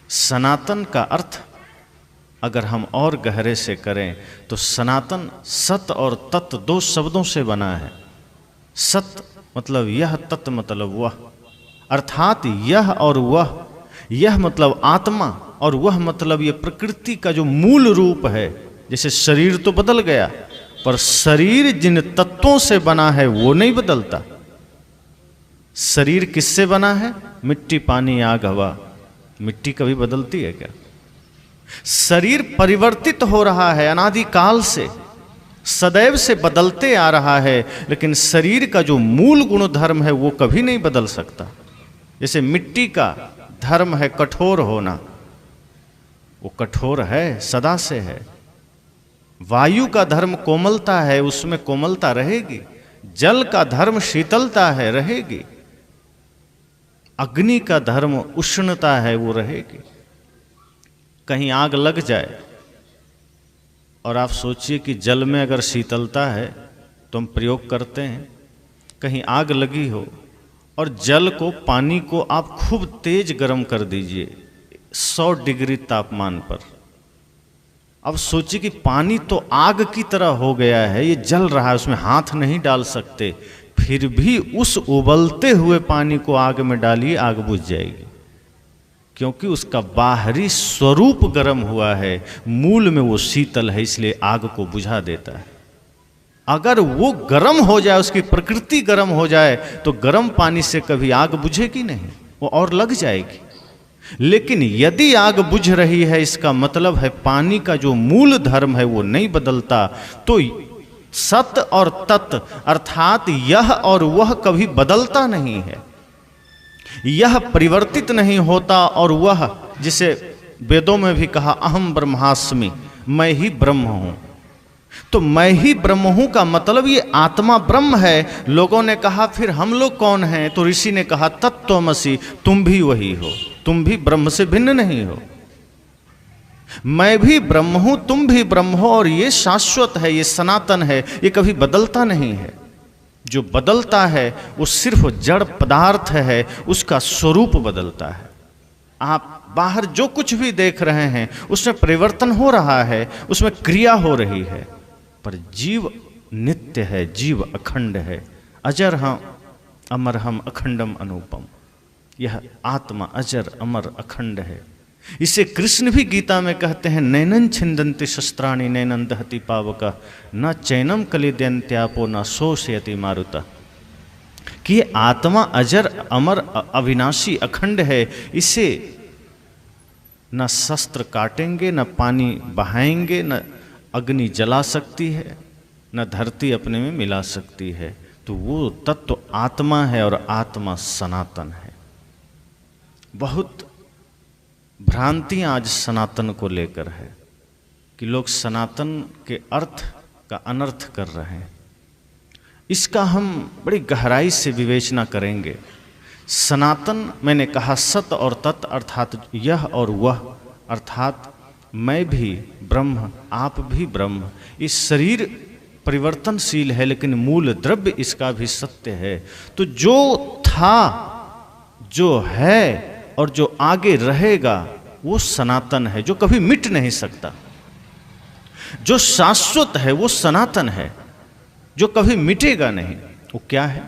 सनातन का अर्थ अगर हम और गहरे से करें तो सनातन सत और तत् दो शब्दों से बना है। सत मतलब यह, तत् मतलब वह, अर्थात यह और वह, यह मतलब आत्मा और वह मतलब ये प्रकृति का जो मूल रूप है। जैसे शरीर तो बदल गया, पर शरीर जिन तत्वों से बना है वो नहीं बदलता। शरीर किससे बना है? मिट्टी, पानी, आग, हवा। मिट्टी कभी बदलती है क्या? शरीर परिवर्तित हो रहा है अनादिकाल से, सदैव से बदलते आ रहा है, लेकिन शरीर का जो मूल गुण धर्म है वो कभी नहीं बदल सकता। जैसे मिट्टी का धर्म है कठोर होना, वो कठोर है, सदा से है। वायु का धर्म कोमलता है, उसमें कोमलता रहेगी। जल का धर्म शीतलता है, रहेगी। अग्नि का धर्म उष्णता है, वो रहेगी। कहीं आग लग जाए और आप सोचिए कि जल में अगर शीतलता है तो हम प्रयोग करते हैं। कहीं आग लगी हो और जल को, पानी को आप खूब तेज गर्म कर दीजिए 100 डिग्री तापमान पर। अब सोचिए कि पानी तो आग की तरह हो गया है, ये जल रहा है, उसमें हाथ नहीं डाल सकते, फिर भी उस उबलते हुए पानी को आग में डालिए, आग बुझ जाएगी, क्योंकि उसका बाहरी स्वरूप गर्म हुआ है, मूल में वो शीतल है, इसलिए आग को बुझा देता है। अगर वो गर्म हो जाए, उसकी प्रकृति गर्म हो जाए, तो गर्म पानी से कभी आग बुझेगी नहीं, वो और लग जाएगी। लेकिन यदि आग बुझ रही है, इसका मतलब है पानी का जो मूल धर्म है वो नहीं बदलता। तो सत और तत् अर्थात यह और वह कभी बदलता नहीं है, यह परिवर्तित नहीं होता, और वह, जिसे वेदों में भी कहा अहम ब्रह्मास्मि, मैं ही ब्रह्म हूं। तो मैं ही ब्रह्म हूं का मतलब ये आत्मा ब्रह्म है। लोगों ने कहा फिर हम लोग कौन हैं? तो ऋषि ने कहा तत्त्वमसि, तुम भी वही हो, तुम भी ब्रह्म से भिन्न नहीं हो। मैं भी ब्रह्म हूं, तुम भी ब्रह्म हो, और ये शाश्वत है, ये सनातन है, ये कभी बदलता नहीं है। जो बदलता है वो सिर्फ जड़ पदार्थ है, उसका स्वरूप बदलता है। आप बाहर जो कुछ भी देख रहे हैं उसमें परिवर्तन हो रहा है, उसमें क्रिया हो रही है, पर जीव नित्य है, जीव अखंड है। अजर हम अमर हम अखंडम अनुपम, यह आत्मा अजर अमर अखंड है। इसे कृष्ण भी गीता में कहते हैं, नैनन छिंदन्ति शस्त्राणि नैनन दहति पावक, न चैनम कलिदयन्त्यापो न शोषयति मारुता। कि ये आत्मा अजर अमर अविनाशी अखंड है, इसे न शस्त्र काटेंगे, न पानी बहाएंगे, न अग्नि जला सकती है, न धरती अपने में मिला सकती है। तो वो तत्व आत्मा है, और आत्मा सनातन है। बहुत भ्रांतियां आज सनातन को लेकर है कि लोग सनातन के अर्थ का अनर्थ कर रहे हैं। इसका हम बड़ी गहराई से विवेचना करेंगे। सनातन, मैंने कहा सत और तत् अर्थात यह और वह, अर्थात मैं भी ब्रह्म, आप भी ब्रह्म। इस शरीर परिवर्तनशील है, लेकिन मूल द्रव्य इसका भी सत्य है। तो जो था, जो है और जो आगे रहेगा वो सनातन है, जो कभी मिट नहीं सकता। जो शाश्वत है वो सनातन है, जो कभी मिटेगा नहीं। वो क्या है?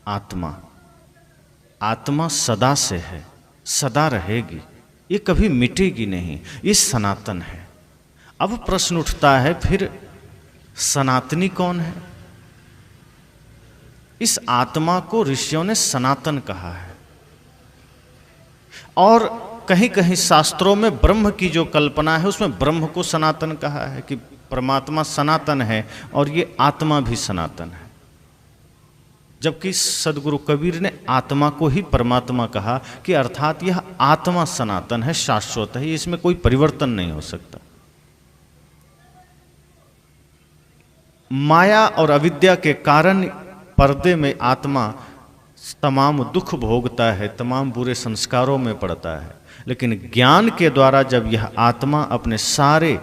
आत्मा। आत्मा सदा से है, सदा रहेगी, ये कभी मिटेगी नहीं, ये सनातन है। अब प्रश्न उठता है, फिर सनातनी कौन है? इस आत्मा को ऋषियों ने सनातन कहा है, और कहीं कहीं शास्त्रों में ब्रह्म की जो कल्पना है उसमें ब्रह्म को सनातन कहा है, कि परमात्मा सनातन है और ये आत्मा भी सनातन है। जबकि सदगुरु कबीर ने आत्मा को ही परमात्मा कहा, कि अर्थात यह आत्मा सनातन है, शाश्वत है, इसमें कोई परिवर्तन नहीं हो सकता। माया और अविद्या के कारण पर्दे में आत्मा तमाम दुख भोगता है, तमाम बुरे संस्कारों में पड़ता है। लेकिन ज्ञान के द्वारा जब यह आत्मा अपने सारे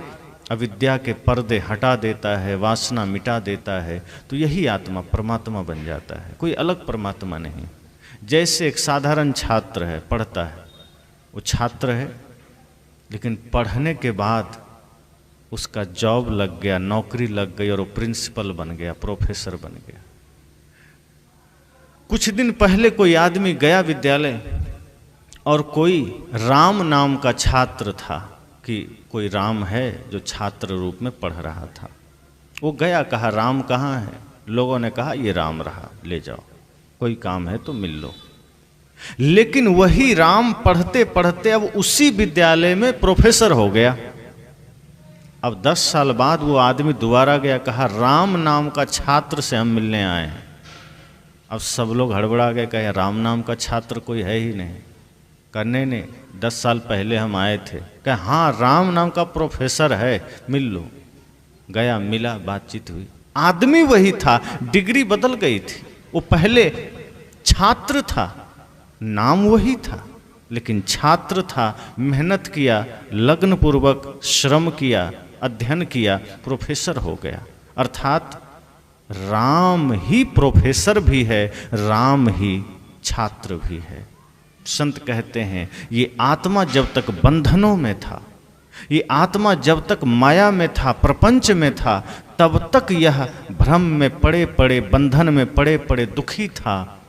अविद्या के पर्दे हटा देता है, वासना मिटा देता है, तो यही आत्मा परमात्मा बन जाता है, कोई अलग परमात्मा नहीं। जैसे एक साधारण छात्र है, पढ़ता है, वो छात्र है, लेकिन पढ़ने के बाद उसका जॉब लग गया, नौकरी लग गई और वो प्रिंसिपल बन गया, प्रोफेसर बन गया। कुछ दिन पहले कोई आदमी गया विद्यालय और कोई राम नाम का छात्र था, कि कोई राम है जो छात्र रूप में पढ़ रहा था। वो गया, कहा राम कहाँ है? लोगों ने कहा ये राम रहा, ले जाओ, कोई काम है तो मिल लो। लेकिन वही राम पढ़ते पढ़ते अब उसी विद्यालय में प्रोफेसर हो गया। अब 10 साल बाद वो आदमी दोबारा गया, कहा राम नाम का छात्र से हम मिलने आए हैं। अब सब लोग हड़बड़ा गए, कहे राम नाम का छात्र कोई है ही नहीं। करने ने 10 साल पहले हम आए थे। कहे हाँ राम नाम का प्रोफेसर है, मिल लो। गया, मिला, बातचीत हुई। आदमी वही था, डिग्री बदल गई थी। वो पहले छात्र था, नाम वही था, लेकिन छात्र था, मेहनत किया, लगन पूर्वक श्रम किया, अध्ययन किया, प्रोफेसर हो गया। अर्थात राम ही प्रोफेसर भी है, राम ही छात्र भी है। संत कहते हैं ये आत्मा जब तक बंधनों में था, ये आत्मा जब तक माया में था, प्रपंच में था, तब तक यह भ्रम में पड़े पड़े, बंधन में पड़े पड़े दुखी था,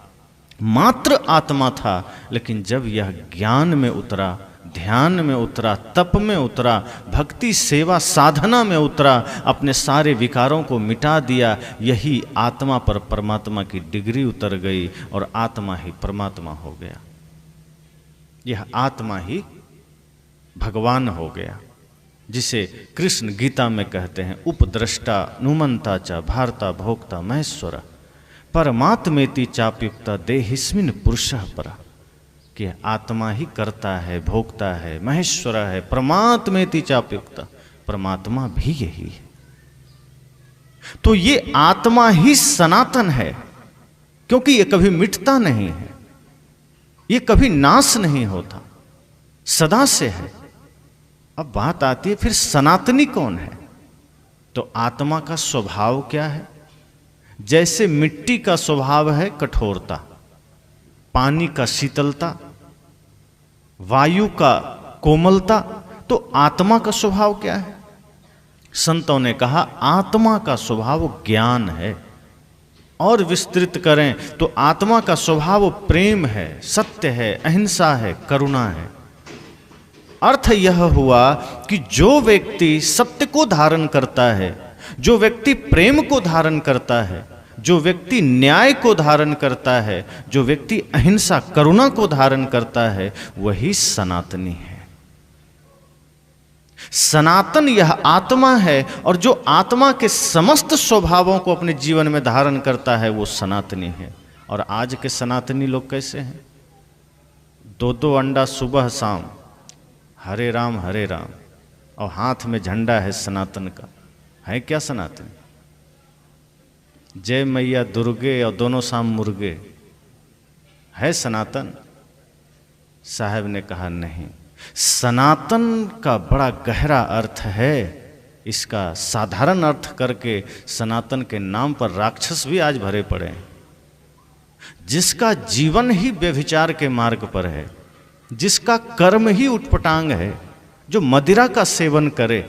मात्र आत्मा था। लेकिन जब यह ज्ञान में उतरा, ध्यान में उतरा, तप में उतरा, भक्ति सेवा साधना में उतरा, अपने सारे विकारों को मिटा दिया, यही आत्मा पर परमात्मा की डिग्री उतर गई और आत्मा ही परमात्मा हो गया। यह आत्मा ही भगवान हो गया, जिसे कृष्ण गीता में कहते हैं उपद्रष्टा नुमंता च भारता भोक्ता महेश्वर परमात्मेति चाप्युक्ता देहिस्मिन् पुरुषः परा। कि आत्मा ही करता है, भोगता है, महेश्वर है, परमात्मेति चाप्युक्ता, परमात्मा भी यही है। तो ये आत्मा ही सनातन है, क्योंकि ये कभी मिटता नहीं है, ये कभी नाश नहीं होता, सदा से है। अब बात आती है फिर सनातनी कौन है? तो आत्मा का स्वभाव क्या है? जैसे मिट्टी का स्वभाव है कठोरता, पानी का शीतलता, वायु का कोमलता, तो आत्मा का स्वभाव क्या है? संतों ने कहा आत्मा का स्वभाव ज्ञान है। और विस्तृत करें तो आत्मा का स्वभाव प्रेम है, सत्य है, अहिंसा है, करुणा है। अर्थ यह हुआ कि जो व्यक्ति सत्य को धारण करता है, जो व्यक्ति प्रेम को धारण करता है, जो व्यक्ति न्याय को धारण करता है, जो व्यक्ति अहिंसा करुणा को धारण करता है, वही सनातनी है। सनातन यह आत्मा है, और जो आत्मा के समस्त स्वभावों को अपने जीवन में धारण करता है वो सनातनी है। और आज के सनातनी लोग कैसे हैं? 2-2 अंडा सुबह शाम, हरे राम, और हाथ में झंडा है सनातन का। है क्या सनातन? जय मैया दुर्गे और दोनों शाम मुर्गे, है सनातन? साहब ने कहा नहीं, सनातन का बड़ा गहरा अर्थ है। इसका साधारण अर्थ करके सनातन के नाम पर राक्षस भी आज भरे पड़े हैं। जिसका जीवन ही व्यभिचार के मार्ग पर है, जिसका कर्म ही उटपटांग है, जो मदिरा का सेवन करे,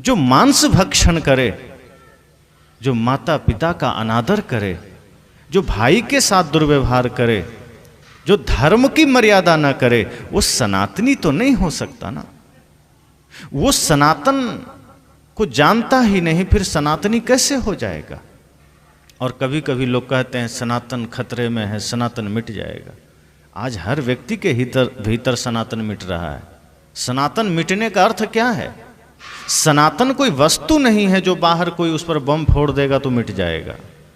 जो मांस भक्षण करे, जो माता पिता का अनादर करे, जो भाई के साथ दुर्व्यवहार करे, जो धर्म की मर्यादा ना करे, वो सनातनी तो नहीं हो सकता ना। वो सनातन को जानता ही नहीं, फिर सनातनी कैसे हो जाएगा? और कभी कभी लोग कहते हैं सनातन खतरे में है, सनातन मिट जाएगा। आज हर व्यक्ति के भीतर सनातन मिट रहा है। सनातन मिटने का अर्थ क्या है? सनातन कोई वस्तु नहीं है जो बाहर कोई उस पर बम फोड़ देगा तो मिट जाएगा।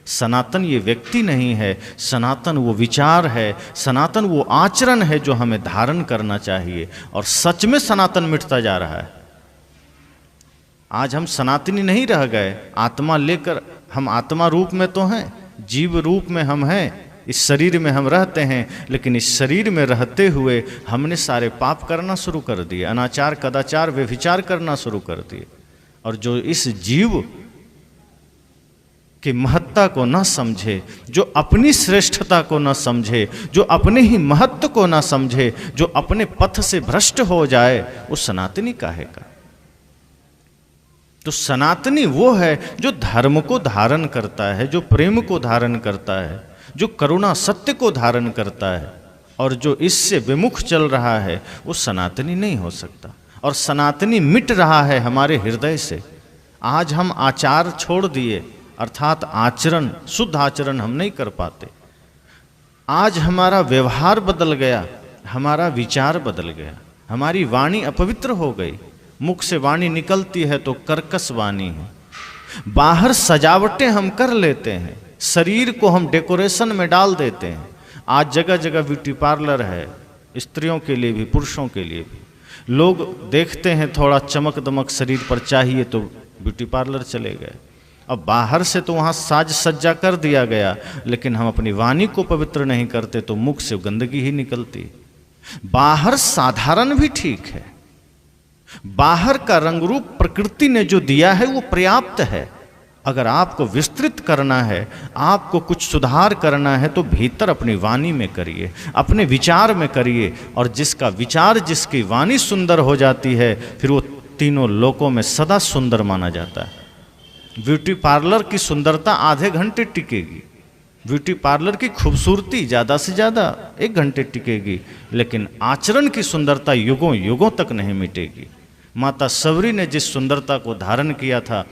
सनातन ये व्यक्ति नहीं है, सनातन वो विचार है, सनातन वो आचरण है जो हमें धारण करना चाहिए। और सच में सनातन मिटता जा रहा है। आज हम सनातनी नहीं रह गए, आत्मा लेकर हम आत्मा रूप में तो हैं, जीव रूप में हम हैं, इस शरीर में हम रहते हैं, लेकिन इस शरीर में रहते हुए हमने सारे पाप करना शुरू कर दिए, अनाचार कदाचार व्यभिचार करना शुरू कर दिए। और जो इस जीव कि महत्ता को न समझे, जो अपनी श्रेष्ठता को न समझे, जो अपने ही महत्व को न समझे, जो अपने पथ से भ्रष्ट हो जाए, वो सनातनी काहे का। तो सनातनी वो है जो धर्म को धारण करता है, जो प्रेम को धारण करता है, जो करुणा सत्य को धारण करता है, और जो इससे विमुख चल रहा है वो सनातनी नहीं हो सकता। और सनातनी मिट रहा है हमारे हृदय से। आज हम आचार छोड़ दिए, अर्थात आचरण, शुद्ध आचरण हम नहीं कर पाते। आज हमारा व्यवहार बदल गया, हमारा विचार बदल गया, हमारी वाणी अपवित्र हो गई। मुख से वाणी निकलती है तो कर्कश वाणी है। बाहर सजावटें हम कर लेते हैं, शरीर को हम डेकोरेशन में डाल देते हैं। आज जगह जगह ब्यूटी पार्लर है, स्त्रियों के लिए भी पुरुषों के लिए भी। लोग देखते हैं थोड़ा चमक दमक शरीर पर चाहिए तो ब्यूटी पार्लर चले गए। अब बाहर से तो वहाँ साज सज्जा कर दिया गया, लेकिन हम अपनी वाणी को पवित्र नहीं करते तो मुख से गंदगी ही निकलती। बाहर साधारण भी ठीक है, बाहर का रंग रूप प्रकृति ने जो दिया है वो पर्याप्त है। अगर आपको विस्तृत करना है, आपको कुछ सुधार करना है, तो भीतर अपनी वाणी में करिए, अपने विचार में करिए। और जिसका विचार, जिसकी वाणी सुंदर हो जाती है, फिर वो तीनों लोकों में सदा सुंदर माना जाता है। ब्यूटी पार्लर की सुंदरता आधे घंटे टिकेगी, ब्यूटी पार्लर की खूबसूरती ज़्यादा से ज़्यादा 1 घंटे टिकेगी, लेकिन आचरण की सुंदरता युगों युगों तक नहीं मिटेगी। माता सबरी ने जिस सुंदरता को धारण किया था,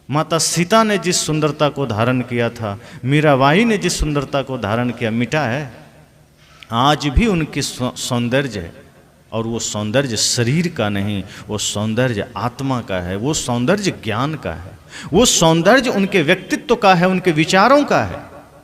माता सीता ने जिस सुंदरता को धारण किया था, मीराबाई ने जिस सुंदरता को धारण किया, मिटा है? आज भी उनकी सौंदर्य है, और वो सौंदर्य शरीर का नहीं, वो सौंदर्य आत्मा का है, वो सौंदर्य ज्ञान का है, वो सौंदर्य उनके व्यक्तित्व का है, उनके विचारों का है।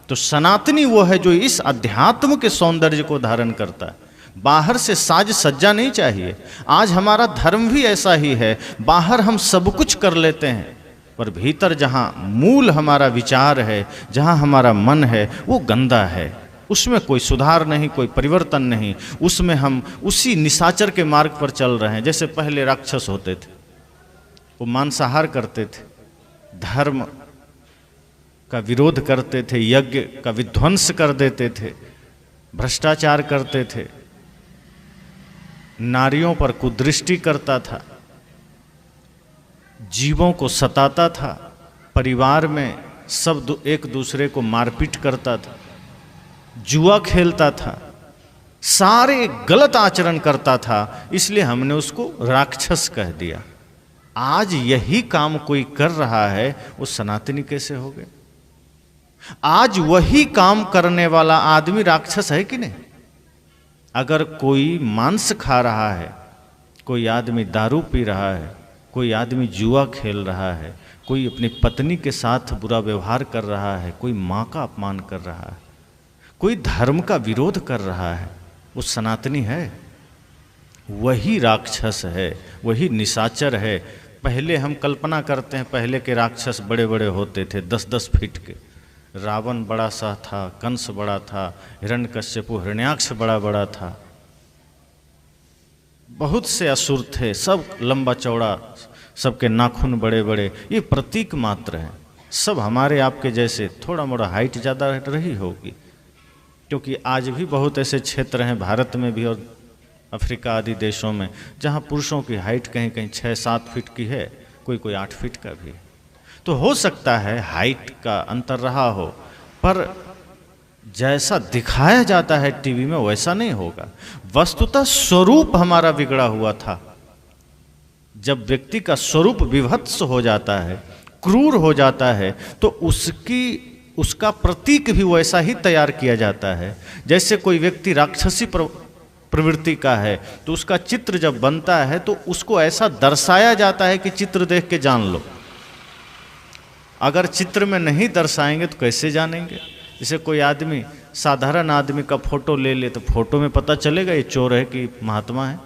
तो सनातनी वो है जो इस अध्यात्म के सौंदर्य को धारण करता है। बाहर से साज सज्जा नहीं चाहिए। आज हमारा धर्म भी ऐसा ही है, बाहर हम सब कुछ कर लेते हैं, पर भीतर जहाँ मूल हमारा विचार है, जहाँ हमारा मन है, वो गंदा है। उसमें कोई सुधार नहीं, कोई परिवर्तन नहीं। उसमें हम उसी निशाचर के मार्ग पर चल रहे हैं। जैसे पहले राक्षस होते थे, वो मांसाहार करते थे, धर्म का विरोध करते थे, यज्ञ का विध्वंस कर देते थे, भ्रष्टाचार करते थे, नारियों पर कुदृष्टि करता था, जीवों को सताता था, परिवार में सब एक दूसरे को मारपीट करता था, जुआ खेलता था, सारे गलत आचरण करता था। इसलिए हमने उसको राक्षस कह दिया। आज यही काम कोई कर रहा है, वो सनातनी कैसे हो गए? आज वही काम करने वाला आदमी राक्षस है कि नहीं? अगर कोई मांस खा रहा है, कोई आदमी दारू पी रहा है, कोई आदमी जुआ खेल रहा है, कोई अपनी पत्नी के साथ बुरा व्यवहार कर रहा है, कोई माँ का अपमान कर रहा है, कोई धर्म का विरोध कर रहा है, वो सनातनी है? वही राक्षस है, वही निशाचर है। पहले हम कल्पना करते हैं, पहले के राक्षस बड़े बड़े होते थे, 10-10 फीट के। रावण बड़ा सा था, कंस बड़ा था, हिरण्यकश्यपु हिरण्याक्ष बड़ा बड़ा था, बहुत से असुर थे, सब लंबा चौड़ा, सबके नाखून बड़े बड़े। ये प्रतीक मात्र हैं, सब हमारे आपके जैसे, थोड़ा मोड़ा हाइट ज़्यादा रही होगी, क्योंकि आज भी बहुत ऐसे क्षेत्र हैं भारत में भी और अफ्रीका आदि देशों में जहाँ पुरुषों की हाइट कहीं कहीं 6-7 फीट की है, कोई कोई 8 फीट का भी है। तो हो सकता है हाइट का अंतर रहा हो, पर जैसा दिखाया जाता है टीवी में वैसा नहीं होगा। वस्तुतः स्वरूप हमारा बिगड़ा हुआ था। जब व्यक्ति का स्वरूप विभत्स हो जाता है, क्रूर हो जाता है, तो उसका प्रतीक भी वैसा ही तैयार किया जाता है। जैसे कोई व्यक्ति राक्षसी प्रवृत्ति का है, तो उसका चित्र जब बनता है तो उसको ऐसा दर्शाया जाता है कि चित्र देख के जान लो। अगर चित्र में नहीं दर्शाएंगे तो कैसे जानेंगे? जैसे कोई आदमी, साधारण आदमी का फोटो ले ले तो फोटो में पता चलेगा ये चोर है कि महात्मा है।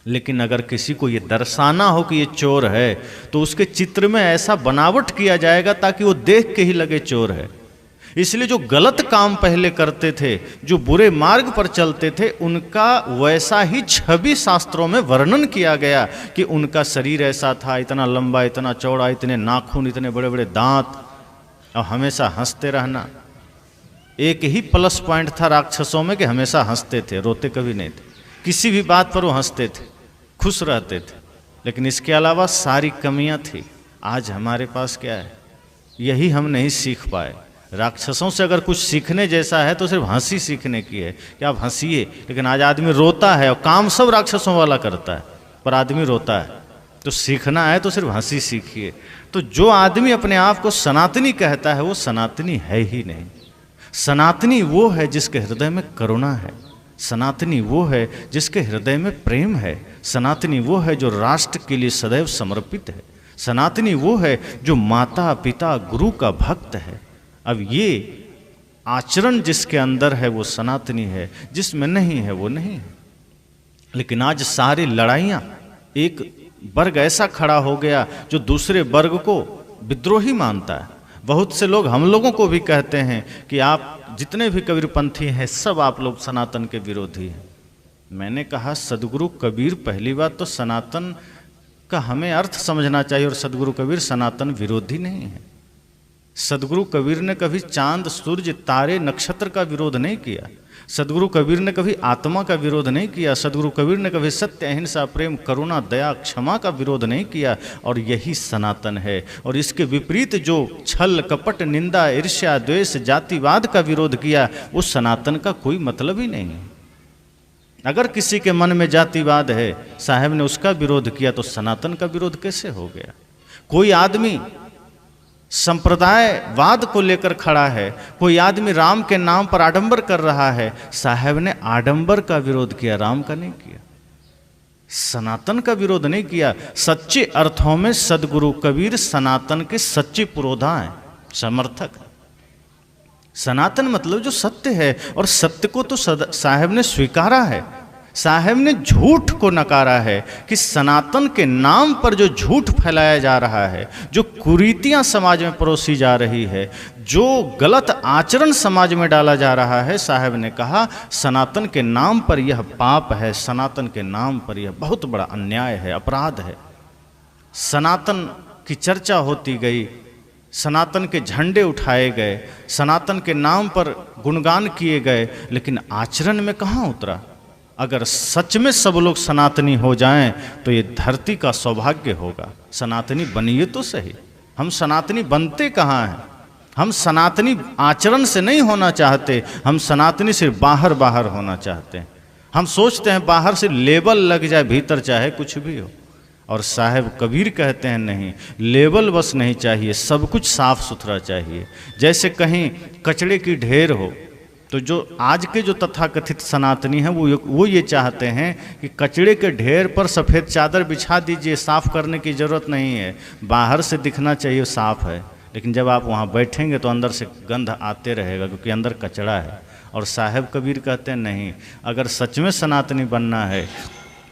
लेकिन अगर किसी को ये दर्शाना हो कि ये चोर है, तो उसके चित्र में ऐसा बनावट किया जाएगा ताकि वो देख के ही लगे चोर है। इसलिए जो गलत काम पहले करते थे, जो बुरे मार्ग पर चलते थे, उनका वैसा ही छवि शास्त्रों में वर्णन किया गया कि उनका शरीर ऐसा था, इतना लंबा, इतना चौड़ा, इतने नाखून, इतने बड़े बड़े दांत, और हमेशा हंसते रहना। एक ही प्लस पॉइंट था राक्षसों में कि हमेशा हंसते थे, रोते कभी नहीं थे। किसी भी बात पर वो हंसते थे, खुश रहते थे। लेकिन इसके अलावा सारी कमियां थी। आज हमारे पास क्या है, यही हम नहीं सीख पाए। राक्षसों से अगर कुछ सीखने जैसा है तो सिर्फ हंसी सीखने की है कि आप हंसिए। लेकिन आज आदमी रोता है और काम सब राक्षसों वाला करता है, पर आदमी रोता है। तो सीखना है तो सिर्फ हंसी सीखिए। तो जो आदमी अपने आप को सनातनी कहता है वो सनातनी है ही नहीं। सनातनी वो है जिसके हृदय में करुणा है। सनातनी वो है जिसके हृदय में प्रेम है। सनातनी वो है जो राष्ट्र के लिए सदैव समर्पित है। सनातनी वो है जो माता पिता गुरु का भक्त है। अब ये आचरण जिसके अंदर है वो सनातनी है, जिसमें नहीं है वो नहीं है। लेकिन आज सारी लड़ाइयाँ, एक वर्ग ऐसा खड़ा हो गया जो दूसरे वर्ग को विद्रोही मानता है। बहुत से लोग हम लोगों को भी कहते हैं कि आप जितने भी कबीरपंथी हैं सब आप लोग सनातन के विरोधी हैं। मैंने कहा सदगुरु कबीर पहली बात तो सनातन का हमें अर्थ समझना चाहिए, और सदगुरु कबीर सनातन विरोधी नहीं है। सदगुरु कबीर ने कभी चांद सूर्य तारे नक्षत्र का विरोध नहीं किया। सदगुरु कबीर ने कभी आत्मा का विरोध नहीं किया। सदगुरु कबीर ने कभी सत्य अहिंसा प्रेम करुणा दया क्षमा का विरोध नहीं किया। और यही सनातन है। और इसके विपरीत जो छल कपट निंदा ईर्ष्या द्वेष जातिवाद का विरोध किया, उस सनातन का कोई मतलब ही नहीं है। अगर किसी के मन में जातिवाद है, साहब ने उसका विरोध किया, तो सनातन का विरोध कैसे हो गया? कोई आदमी संप्रदायवाद को लेकर खड़ा है, कोई आदमी राम के नाम पर आडंबर कर रहा है, साहब ने आडंबर का विरोध किया, राम का नहीं किया, सनातन का विरोध नहीं किया। सच्चे अर्थों में सदगुरु कबीर सनातन के सच्चे पुरोधा हैं, समर्थक। सनातन मतलब जो सत्य है, और सत्य को तो साहब ने स्वीकारा है। साहब ने झूठ को नकारा है कि सनातन के नाम पर जो झूठ फैलाया जा रहा है, जो कुरीतियां समाज में परोसी जा रही है, जो गलत आचरण समाज में डाला जा रहा है, साहब ने कहा सनातन के नाम पर यह पाप है, सनातन के नाम पर यह बहुत बड़ा अन्याय है, अपराध है। सनातन की चर्चा होती गई, सनातन के झंडे उठाए गए, सनातन के नाम पर गुणगान किए गए, लेकिन आचरण में कहाँ उतरा? अगर सच में सब लोग सनातनी हो जाएं तो ये धरती का सौभाग्य होगा। सनातनी बनिए तो सही। हम सनातनी बनते कहाँ हैं? हम सनातनी आचरण से नहीं होना चाहते, हम सनातनी सिर्फ बाहर बाहर होना चाहते हैं। हम सोचते हैं बाहर से लेबल लग जाए, भीतर चाहे कुछ भी हो। और साहब कबीर कहते हैं नहीं, लेबल बस नहीं चाहिए, सब कुछ साफ सुथरा चाहिए। जैसे कहीं कचड़े की ढेर हो, तो जो आज के जो तथाकथित सनातनी हैं वो ये चाहते हैं कि कचड़े के ढेर पर सफ़ेद चादर बिछा दीजिए, साफ़ करने की ज़रूरत नहीं है, बाहर से दिखना चाहिए साफ़ है, लेकिन जब आप वहाँ बैठेंगे तो अंदर से गंध आते रहेगा, क्योंकि अंदर कचड़ा है। और साहब कबीर कहते हैं नहीं, अगर सच में सनातनी बनना है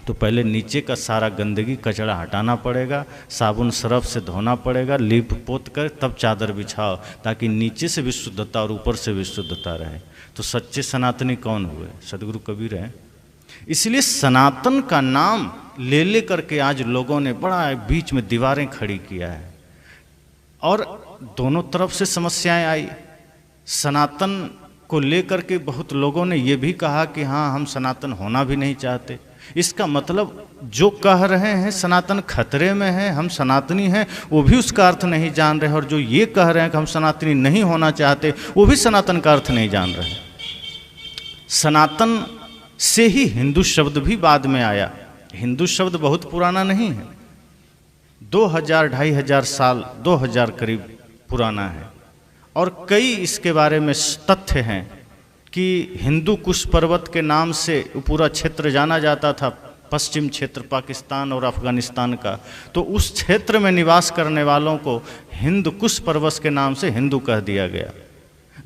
तो पहले नीचे का सारा गंदगी कचड़ा हटाना पड़ेगा, साबुन सरफ से धोना पड़ेगा, लीप पोत कर तब चादर बिछाओ, ताकि नीचे से भी शुद्धता और ऊपर से भी शुद्धता रहे। तो सच्चे सनातनी कौन हुए? सदगुरु कबीर हैं। इसलिए सनातन का नाम ले ले करके आज लोगों ने बड़ा बीच में दीवारें खड़ी किया है, और दोनों तरफ से समस्याएं आई। सनातन को लेकर के बहुत लोगों ने ये भी कहा कि हाँ, हम सनातन होना भी नहीं चाहते। इसका मतलब जो कह रहे हैं सनातन खतरे में है, हम सनातनी हैं, वो भी उसका अर्थ नहीं जान रहे, और जो ये कह रहे हैं कि हम सनातनी नहीं होना चाहते, वो भी सनातन का अर्थ नहीं जान रहे। सनातन से ही हिंदू शब्द भी बाद में आया। हिंदू शब्द बहुत पुराना नहीं है, 2000-2500 साल, 2000 करीब पुराना है। और कई इसके बारे में तथ्य हैं कि हिंदू कुश पर्वत के नाम से पूरा क्षेत्र जाना जाता था, पश्चिम क्षेत्र पाकिस्तान और अफगानिस्तान का। तो उस क्षेत्र में निवास करने वालों को हिंद कुश पर्वत के नाम से हिंदू कह दिया गया।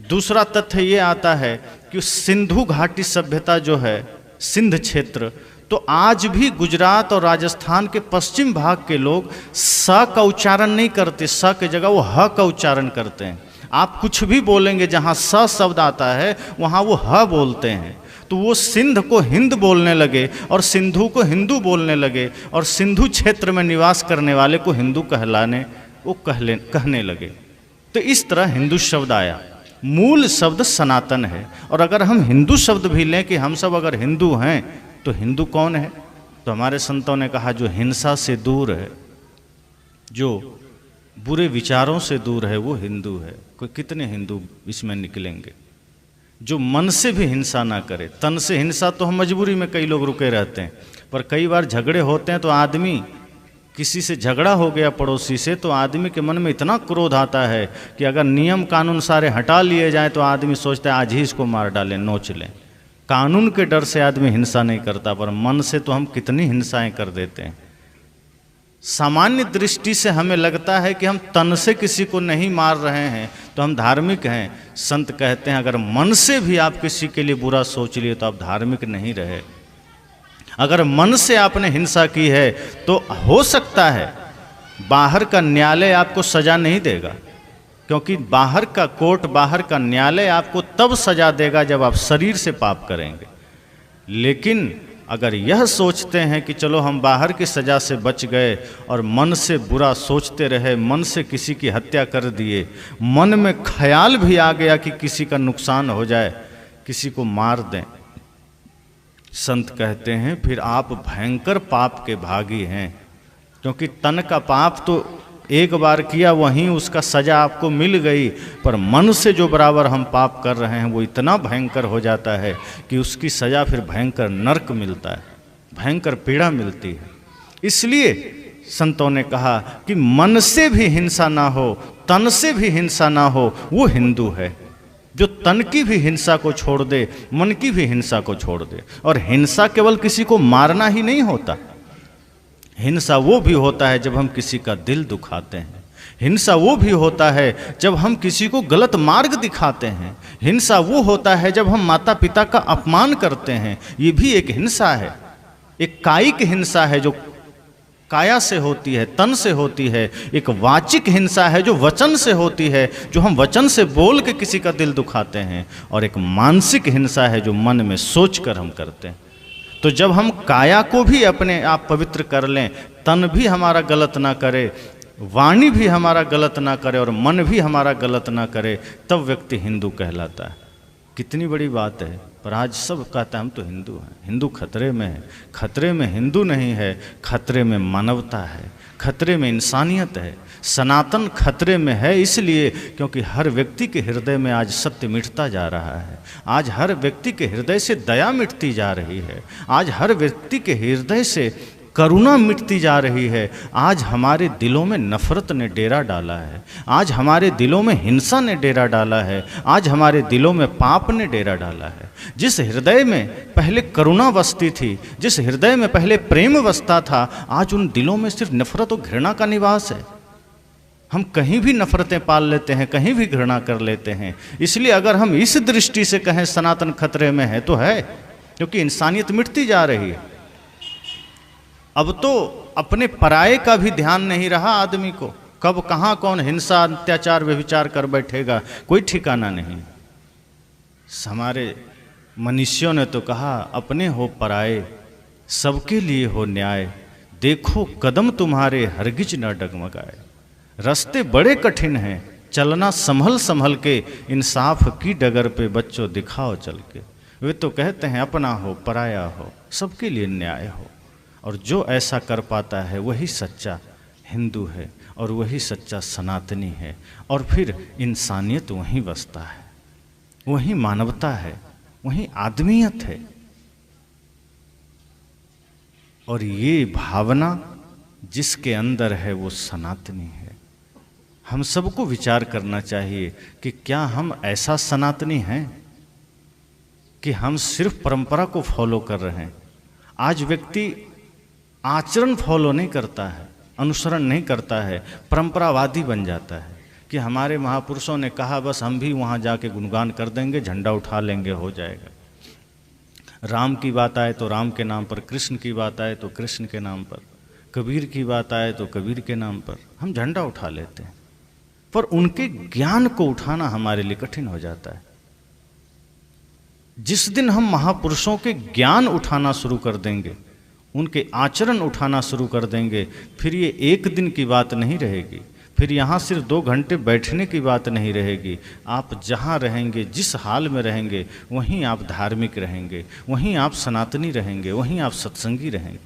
दूसरा तथ्य ये आता है कि सिंधु घाटी सभ्यता जो है, सिंध क्षेत्र, तो आज भी गुजरात और राजस्थान के पश्चिम भाग के लोग स का उच्चारण नहीं करते, स की जगह वो ह का उच्चारण करते हैं। आप कुछ भी बोलेंगे जहाँ स शब्द आता है वहाँ वो ह बोलते हैं। तो वो सिंध को हिंद बोलने लगे और सिंधु को हिंदू बोलने लगे, और सिंधु क्षेत्र में निवास करने वाले को हिंदू कहने लगे। तो इस तरह हिंदू शब्द आया। मूल शब्द सनातन है। और अगर हम हिंदू शब्द भी लें कि हम सब अगर हिंदू हैं तो हिंदू कौन है? तो हमारे संतों ने कहा जो हिंसा से दूर है, जो बुरे विचारों से दूर है, वो हिंदू है। कोई कितने हिंदू इसमें निकलेंगे? जो मन से भी हिंसा ना करे। तन से हिंसा तो हम मजबूरी में कई लोग रुके रहते हैं, पर कई बार झगड़े होते हैं तो आदमी, किसी से झगड़ा हो गया पड़ोसी से, तो आदमी के मन में इतना क्रोध आता है कि अगर नियम कानून सारे हटा लिए जाए तो आदमी सोचता है आज ही इसको मार डालें, नोच लें। कानून के डर से आदमी हिंसा नहीं करता, पर मन से तो हम कितनी हिंसाएं कर देते हैं। सामान्य दृष्टि से हमें लगता है कि हम तन से किसी को नहीं मार रहे हैं तो हम धार्मिक हैं। संत कहते हैं अगर मन से भी आप किसी के लिए बुरा सोच लिए तो आप धार्मिक नहीं रहे। अगर मन से आपने हिंसा की है तो हो सकता है बाहर का न्यायालय आपको सजा नहीं देगा, क्योंकि बाहर का कोर्ट, बाहर का न्यायालय आपको तब सजा देगा जब आप शरीर से पाप करेंगे। लेकिन अगर यह सोचते हैं कि चलो हम बाहर की सज़ा से बच गए और मन से बुरा सोचते रहे, मन से किसी की हत्या कर दिए, मन में ख्याल भी आ गया कि किसी का नुकसान हो जाए, किसी को मार दें, संत कहते हैं फिर आप भयंकर पाप के भागी हैं। क्योंकि तन का पाप तो एक बार किया वहीं उसका सजा आपको मिल गई, पर मन से जो बराबर हम पाप कर रहे हैं वो इतना भयंकर हो जाता है कि उसकी सजा फिर भयंकर नरक मिलता है, भयंकर पीड़ा मिलती है। इसलिए संतों ने कहा कि मन से भी हिंसा ना हो, तन से भी हिंसा ना हो, वो हिंदू है। जो तन की भी हिंसा को छोड़ दे, मन की भी हिंसा को छोड़ दे। और हिंसा केवल किसी को मारना ही नहीं होता, हिंसा वो भी होता है जब हम किसी का दिल दुखाते हैं। हिंसा वो भी होता है जब हम किसी को गलत मार्ग दिखाते हैं। हिंसा वो होता है जब हम माता पिता का अपमान करते हैं, ये भी एक हिंसा है। एक कायिक हिंसा है जो काया से होती है, तन से होती है। एक वाचिक हिंसा है जो वचन से होती है, जो हम वचन से बोल के किसी का दिल दुखाते हैं। और एक मानसिक हिंसा है जो मन में सोच कर हम करते हैं। तो जब हम काया को भी अपने आप पवित्र कर लें, तन भी हमारा गलत ना करे, वाणी भी हमारा गलत ना करे और मन भी हमारा गलत ना करे, तब व्यक्ति हिंदू कहलाता है। कितनी बड़ी बात है। पर आज सब कहता है हम तो हिंदू हैं। हिंदू खतरे में है। खतरे में हिंदू नहीं है, खतरे में मानवता है, खतरे में इंसानियत है। सनातन खतरे में है इसलिए क्योंकि हर व्यक्ति के हृदय में आज सत्य मिटता जा रहा है। आज हर व्यक्ति के हृदय से दया मिटती जा रही है। आज हर व्यक्ति के हृदय से करुणा मिटती जा रही है। आज हमारे दिलों में नफरत ने डेरा डाला है। आज हमारे दिलों में हिंसा ने डेरा डाला है। आज हमारे दिलों में पाप ने डेरा डाला है। जिस हृदय में पहले करुणा बसती थी, जिस हृदय में पहले प्रेम बसता था, आज उन दिलों में सिर्फ नफरत और घृणा का निवास है। हम कहीं भी नफरतें पाल लेते हैं, कहीं भी घृणा कर लेते हैं। इसलिए अगर हम इस दृष्टि से कहें सनातन खतरे में है तो है, क्योंकि इंसानियत मिटती जा रही है। अब तो अपने पराये का भी ध्यान नहीं रहा आदमी को। कब कहाँ कौन हिंसा अत्याचार व्यभिचार कर बैठेगा, कोई ठिकाना नहीं। हमारे मनीषियों ने तो कहा अपने हो पराये, सबके लिए हो न्याय, देखो कदम तुम्हारे हरगिज न डगमगाए। रास्ते बड़े कठिन हैं, चलना संभल संभल के, इंसाफ की डगर पे बच्चों दिखाओ चल के। वे तो कहते हैं अपना हो पराया हो, सबके लिए न्याय हो। और जो ऐसा कर पाता है वही सच्चा हिंदू है और वही सच्चा सनातनी है। और फिर इंसानियत वहीं बसता है, वहीं मानवता है, वहीं आदमियत है। और ये भावना जिसके अंदर है वो सनातनी है। हम सबको विचार करना चाहिए कि क्या हम ऐसा सनातनी हैं कि हम सिर्फ परंपरा को फॉलो कर रहे हैं। आज व्यक्ति आचरण फॉलो नहीं करता है, अनुसरण नहीं करता है, परंपरावादी बन जाता है कि हमारे महापुरुषों ने कहा बस हम भी वहाँ जाके गुणगान कर देंगे, झंडा उठा लेंगे, हो जाएगा। राम की बात आए तो राम के नाम पर, कृष्ण की बात आए तो कृष्ण के नाम पर, कबीर की बात आए तो कबीर के नाम पर हम झंडा उठा लेते हैं। पर उनके ज्ञान को उठाना हमारे लिए कठिन हो जाता है। जिस दिन हम महापुरुषों के ज्ञान उठाना शुरू कर देंगे, उनके आचरण उठाना शुरू कर देंगे, फिर ये एक दिन की बात नहीं रहेगी, फिर यहाँ सिर्फ 2 घंटे बैठने की बात नहीं रहेगी। आप जहाँ रहेंगे, जिस हाल में रहेंगे, वहीं आप धार्मिक रहेंगे, वहीं आप सनातनी रहेंगे, वहीं आप सत्संगी रहेंगे।